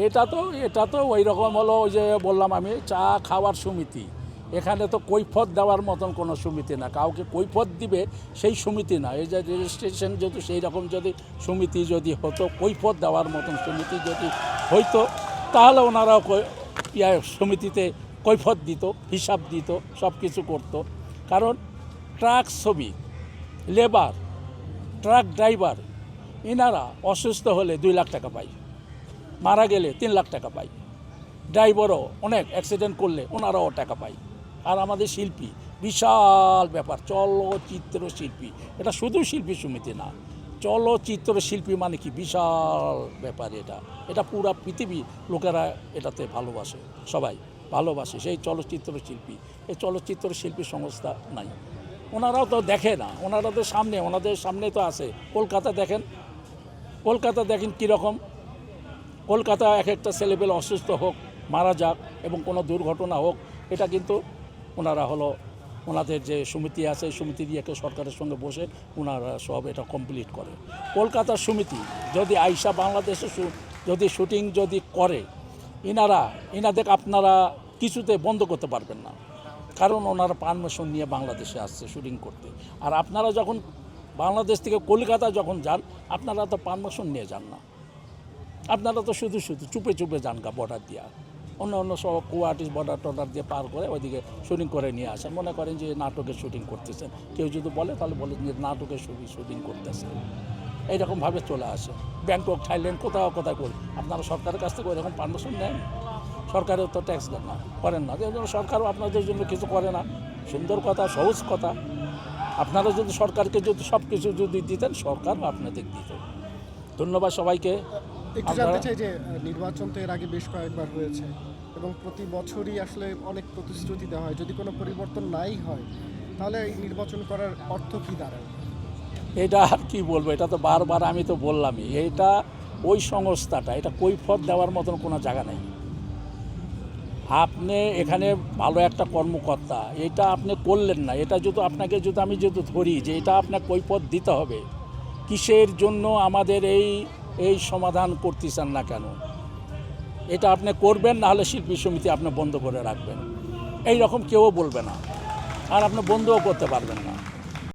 এটা তো ওই রকম হলো, ওই যে বললাম আমি চা খাওয়ার সমিতি, এখানে তো কৈফত দেওয়ার মতন কোনো সমিতি না, কাউকে কৈফত দিবে সেই সমিতি না। এই যে রেজিস্ট্রেশন যদি সেই রকম যদি সমিতি যদি হতো, কৈফত দেওয়ার মতন সমিতি যদি হইতো, তাহলে ওনারাও সমিতিতে কৈফত দিত, হিসাব দিত, সব কিছু করতো। কারণ ট্রাক শ্রমিক, লেবার, ট্রাক ড্রাইভার, এনারা অসুস্থ হলে 2 লাখ টাকা পায়, মারা গেলে 3 লাখ টাকা পায়, ড্রাইভারও অনেক অ্যাক্সিডেন্ট করলে ওনারাও টাকা পায়। আর আমাদের শিল্পী, বিশাল ব্যাপার, চলচ্চিত্র শিল্পী, এটা শুধু শিল্পী সমিতি না, চলচ্চিত্র শিল্পী মানে কি বিশাল ব্যাপার। এটা পুরা পৃথিবী লোকেরা এটাতে ভালোবাসে, সবাই ভালোবাসে সেই চলচ্চিত্র শিল্পী। এই চলচ্চিত্র শিল্পী সংস্থা নাই, ওনারাও তো দেখে না, ওনাদের সামনে তো আছে। কলকাতা দেখেন কীরকম। কলকাতা এক একটা ছেলেপেলে অসুস্থ হোক, মারা যাক এবং কোনো দুর্ঘটনা হোক, এটা কিন্তু ওনারা হলো ওনাদের যে সমিতি আছে, সমিতি দিয়ে সরকারের সঙ্গে বসে ওনারা সব এটা কমপ্লিট করে। কলকাতার সমিতি যদি আইসা বাংলাদেশে যদি শুটিং যদি করে, এনাদের আপনারা কিছুতে বন্ধ করতে পারবেন না, কারণ ওনারা পারমিশন নিয়ে বাংলাদেশে আসছে শুটিং করতে। আর আপনারা যখন বাংলাদেশ থেকে কলকাতা যখন যান, আপনারা তো পারমিশন নিয়ে যান না, আপনারা তো শুধু চুপে যান বর্ডার দিয়া, অন্য সব আর্টিস্ট বর্ডার দিয়ে পার করে ওইদিকে শুটিং করে নিয়ে আসেন। মনে করেন যে নাটকের শুটিং করতেছেন, কেউ যদি বলে তাহলে বলে যে নাটকের শুটিং করতেছে, এইরকমভাবে চলে আসে। ব্যাংকক, থাইল্যান্ড, কোথাও করি, আপনারা সরকারের কাছ থেকে ওইরকম পারমিশন নেন? সরকারেও তো ট্যাক্স করেন না, এই জন্য সরকারও আপনাদের জন্য কিছু করে না। সুন্দর কথা, সহজ কথা, আপনারা যদি সরকারকে যদি সব কিছু যদি দিতেন, সরকারও আপনাদের দিত। ধন্যবাদ সবাইকে। একটু জানতে চাই যে নির্বাচন তো এর আগে বেশ কয়েকবার হয়েছে এবং প্রতি বছরই আসলে অনেক প্রতিশ্রুতি দেওয়া হয়, যদি কোনো পরিবর্তন নাই হয় তাহলে এই নির্বাচন করার অর্থ কী দাঁড়ায়? এটা আর কি বলবো, এটা তো বারবার আমি তো বললামই, এটা ওই সংস্থাটা, এটা কৈফত দেওয়ার মতন কোনো জায়গা নেই। আপনি এখানে ভালো একটা কর্মকর্তা, এটা আপনি করলেন না, এটা যদি আপনাকে আমি যদি ধরি যে এটা আপনার কৈফত দিতে হবে, কিসের জন্য আমাদের এই সমাধান করতেছেন না কেন? এটা আপনি করবেন, না হলে শিল্পী সমিতি আপনি বন্ধ করে রাখবেন, এই রকম কেউ বলবে না, আর আপনি বন্ধও করতে পারবেন না।